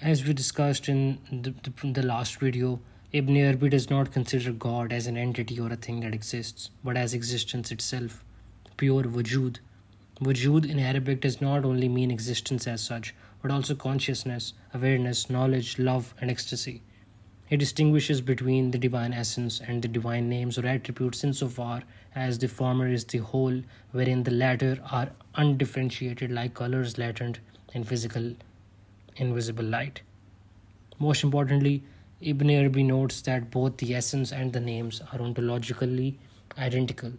As we discussed in the last video, Ibn Arabi does not consider God as an entity or a thing that exists, but as existence itself, pure wujud. Wujud in Arabic does not only mean existence as such, but also consciousness, awareness, knowledge, love, and ecstasy. He distinguishes between the divine essence and the divine names or attributes insofar as the former is the whole, wherein the latter are undifferentiated like colors latent in physical invisible light. Most importantly, Ibn Arabi notes that both the essence and the names are ontologically identical.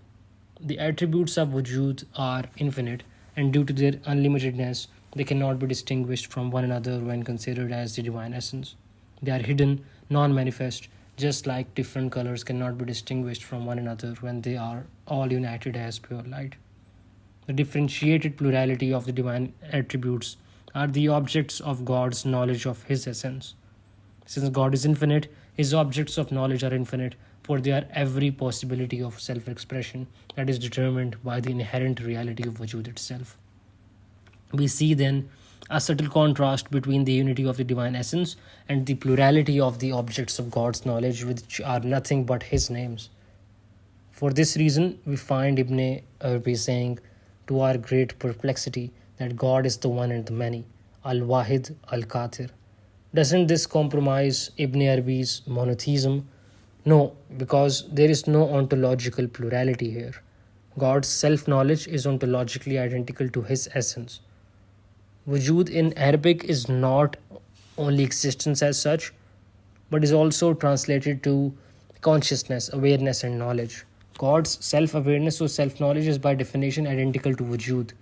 The attributes of wujud are infinite, and due to their unlimitedness, they cannot be distinguished from one another when considered as the divine essence. They are hidden, non manifest, just like different colors cannot be distinguished from one another when they are all united as pure light. The differentiated plurality of the divine attributes are the objects of God's knowledge of His essence. Since God is infinite, His objects of knowledge are infinite, for they are every possibility of self expression that is determined by the inherent reality of Wajud itself. We see then a subtle contrast between the unity of the divine essence and the plurality of the objects of God's knowledge, which are nothing but His names. For this reason, we find Ibn Arabi saying, to our great perplexity, that God is the one and the many, Al Wahid Al Qatir. Doesn't this compromise Ibn Arabi's monotheism? No, because there is no ontological plurality here. God's self knowledge is ontologically identical to His essence. Wujud in Arabic is not only existence as such, but is also translated to consciousness, awareness, and knowledge. God's self awareness or self knowledge is by definition identical to Wujud.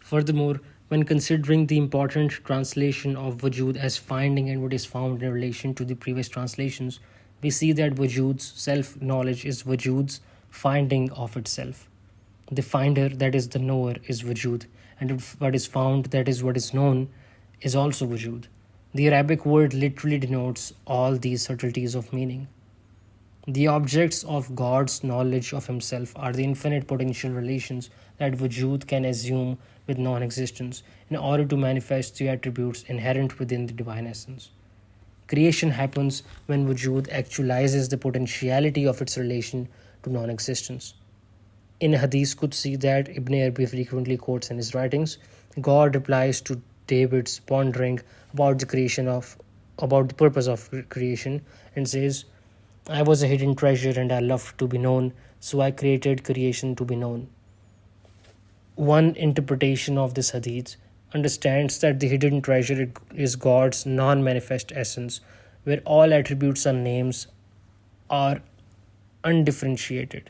Furthermore, when considering the important translation of wujud as finding and what is found in relation to the previous translations, we see that wujud's self knowledge is wujud's finding of itself. The finder, that is the knower, is wujud, and what is found, that is what is known, is also wujud. The Arabic word literally denotes all these subtleties of meaning. The objects of God's knowledge of Himself are the infinite potential relations that wujud can assume with non existence in order to manifest the attributes inherent within the divine essence. Creation happens when wujud actualizes the potentiality of its relation to non existence. In Hadith Qudsi that Ibn Arabi frequently quotes in his writings, God replies to David's pondering about the purpose of creation and says, I was a hidden treasure and I loved to be known, so I created creation to be known. One interpretation of this hadith understands that the hidden treasure is God's non manifest essence, where all attributes and names are undifferentiated.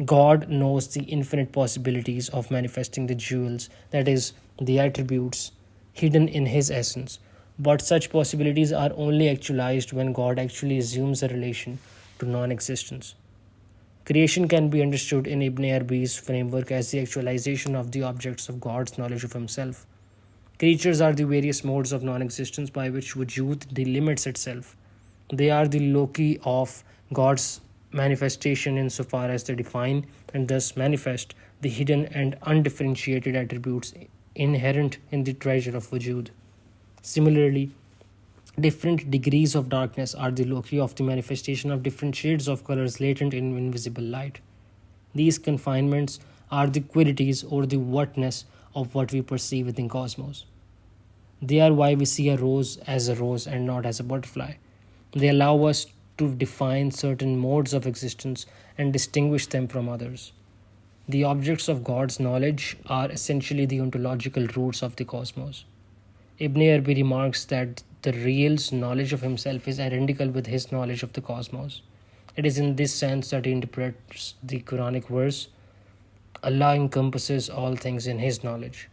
God knows the infinite possibilities of manifesting the jewels, that is, the attributes hidden in His essence. But such possibilities are only actualized when God actually assumes a relation to non existence. Creation can be understood in Ibn Arabi's framework as the actualization of the objects of God's knowledge of Himself. Creatures are the various modes of non existence by which wujud delimits itself. They are the loci of God's manifestation insofar as they define and thus manifest the hidden and undifferentiated attributes inherent in the treasure of wujud. Similarly, different degrees of darkness are the loci of the manifestation of different shades of colors latent in invisible light. These confinements are the qualities or the whatness of what we perceive within cosmos. They are why we see a rose and not as a butterfly. They allow us to define certain modes of existence and distinguish them from others. The objects of God's knowledge are essentially the ontological roots of the cosmos. Ibn Arabi remarks that the real's knowledge of himself is identical with his knowledge of the cosmos. It is in this sense that he interprets the Quranic verse, Allah encompasses all things in His knowledge.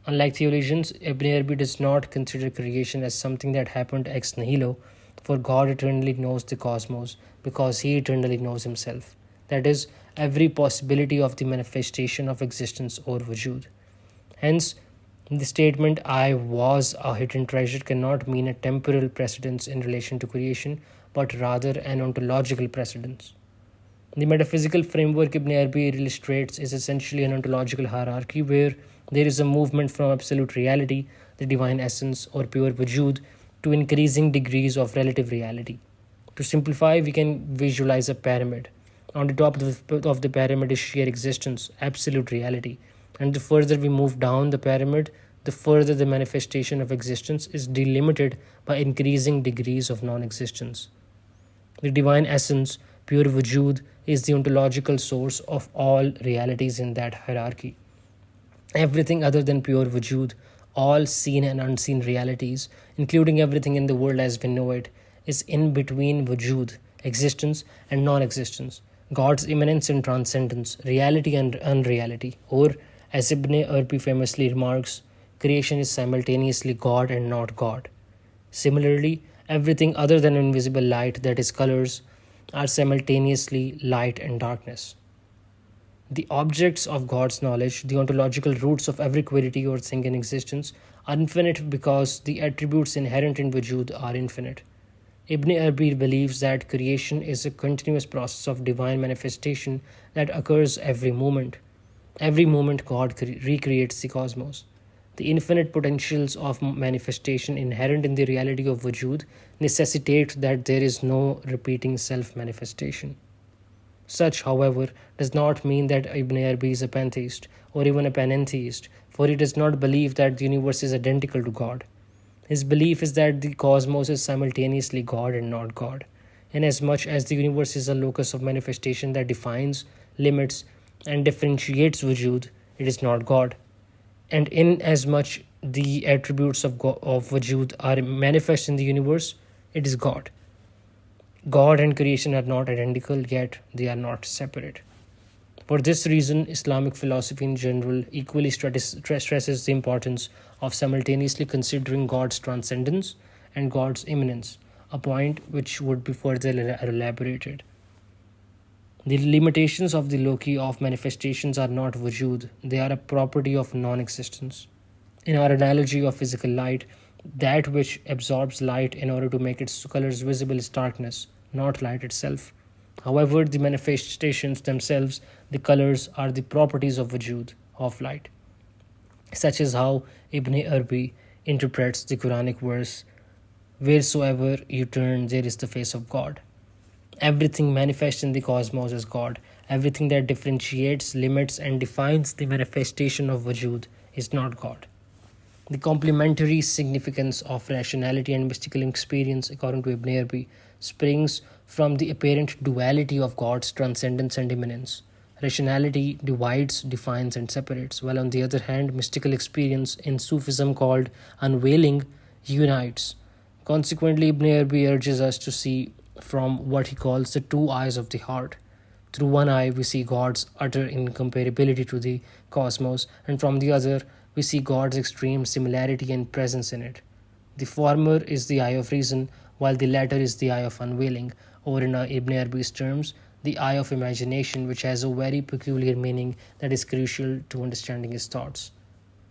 Unlike theologians, Ibn Arabi does not consider creation as something that happened ex nihilo, for God eternally knows the cosmos because He eternally knows Himself. That is, every possibility of the manifestation of existence or wujud. Hence, the statement, I was a hidden treasure, cannot mean a temporal precedence in relation to creation, but rather an ontological precedence. The metaphysical framework Ibn Arabi illustrates is essentially an ontological hierarchy where there is a movement from absolute reality, the divine essence or pure wujud, to increasing degrees of relative reality. To simplify, we can visualize a pyramid. On the top of the pyramid is sheer existence, absolute reality. And the further we move down the pyramid, the further the manifestation of existence is delimited by increasing degrees of non existence. The divine essence, pure Wajood, is the ontological source of all realities in that hierarchy. Everything other than pure Wajood, all seen and unseen realities, including everything in the world as we know it, is in between Wajood, existence, and non existence, God's immanence and transcendence, reality and unreality, or as Ibn Arabi famously remarks, creation is simultaneously God and not God. Similarly, everything other than invisible light, that is, colors, are simultaneously light and darkness. The objects of God's knowledge, the ontological roots of every quality or thing in existence, are infinite because the attributes inherent in Wajood are infinite. Ibn Arabi believes that creation is a continuous process of divine manifestation that occurs every moment. Every moment, God recreates the cosmos. The infinite potentials of manifestation inherent in the reality of Wajood necessitate that there is no repeating self manifestation. Such, however, does not mean that Ibn Arabi is a pantheist or even a panentheist, for he does not believe that the universe is identical to God. His belief is that the cosmos is simultaneously God and not God, inasmuch as the universe is a locus of manifestation that defines, limits, and differentiates Wajood, it is not God. And inasmuch the attributes of Wajood are manifest in the universe, it is God. God and creation are not identical, yet they are not separate. For this reason, Islamic philosophy in general equally stresses the importance of simultaneously considering God's transcendence and God's immanence, a point which would be further elaborated. The limitations of the loci of manifestations are not Wajood, they are a property of non existence. In our analogy of physical light, that which absorbs light in order to make its colors visible is darkness, not light itself. However, the manifestations themselves, the colors, are the properties of Wajood, of light. Such is how Ibn Arabi interprets the Quranic verse, "Wheresoever you turn, there is the face of God." Everything manifests in the cosmos is God. Everything that differentiates, limits, and defines the manifestation of Wajood is not God. The complementary significance of rationality and mystical experience, according to Ibn Arabi, springs from the apparent duality of God's transcendence and immanence. Rationality divides, defines, and separates, while on the other hand, mystical experience, in Sufism called unveiling, unites. Consequently, Ibn Arabi urges us to see from what he calls the two eyes of the heart. Through one eye, we see God's utter incomparability to the cosmos, and from the other, we see God's extreme similarity and presence in it. The former is the eye of reason, while the latter is the eye of unveiling, or in Ibn Arabi's terms, the eye of imagination, which has a very peculiar meaning that is crucial to understanding his thoughts.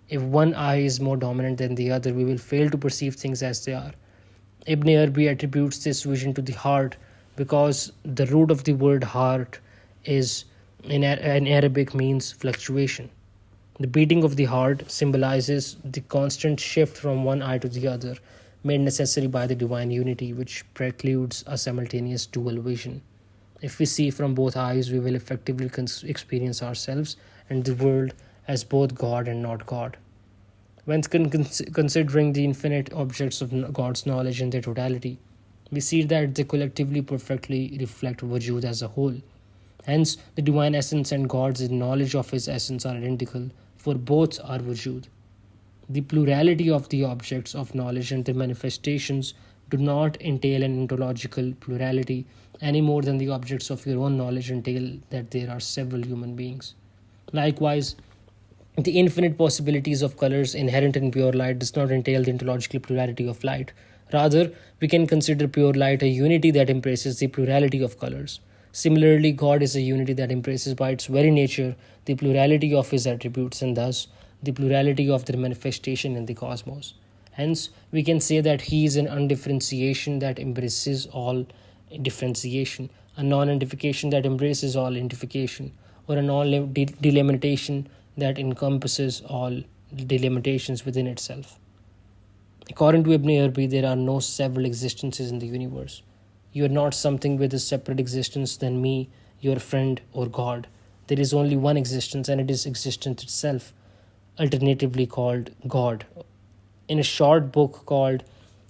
If one eye is more dominant than the other, we will fail to perceive things as they are. Ibn Arabi attributes this vision to the heart because the root of the word heart is in Arabic means fluctuation. The beating of the heart symbolizes the constant shift from one eye to the other, made necessary by the divine unity, which precludes a simultaneous dual vision. If we see from both eyes, we will effectively experience ourselves and the world as both God and not God. When considering the infinite objects of God's knowledge in their totality, we see that they collectively perfectly reflect Wajood as a whole. Hence, the divine essence and God's knowledge of his essence are identical, for both are Wajood. The plurality of the objects of knowledge and their manifestations do not entail an ontological plurality any more than the objects of your own knowledge entail that there are several human beings. Likewise, the infinite possibilities of colors inherent in pure light does not entail the ontological plurality of light. Rather, we can consider pure light a unity that embraces the plurality of colors. Similarly, God is a unity that embraces by its very nature the plurality of his attributes and thus the plurality of their manifestation in the cosmos. Hence, we can say that he is an undifferentiation that embraces all differentiation, a non-identification that embraces all identification, or a non-delimitation that encompasses all delimitations within itself. According to Ibn Arabi, there are no several existences in the universe. You are not something with a separate existence than me, your friend, or God. There is only one existence, and it is existence itself, alternatively called God. In a short book called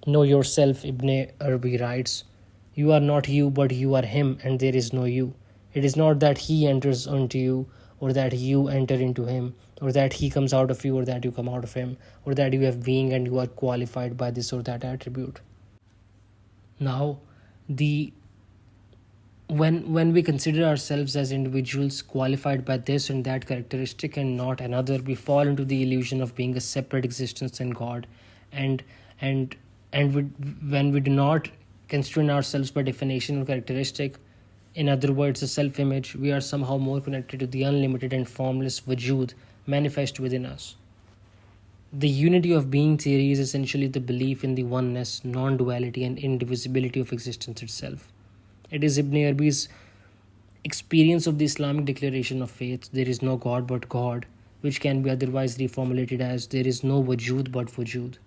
Know Yourself, Ibn Arabi writes, "You are not you, but you are him, and there is no you. It is not that he enters onto you, or that you enter into him, or that he comes out of you, or that you come out of him, or that you have being and you are qualified by this or that attribute." Now, the when we consider ourselves as individuals qualified by this and that characteristic and not another, we fall into the illusion of being a separate existence in God, and and when we do not constrain ourselves by definition or characteristic, in other words, a self-image, we are somehow more connected to the unlimited and formless Wajood manifest within us. The unity of being theory is essentially the belief in the oneness, non-duality, and indivisibility of existence itself. It is Ibn Arabi's experience of the Islamic declaration of faith, "There is no God but God," which can be otherwise reformulated as "There is no Wajood but Wajood."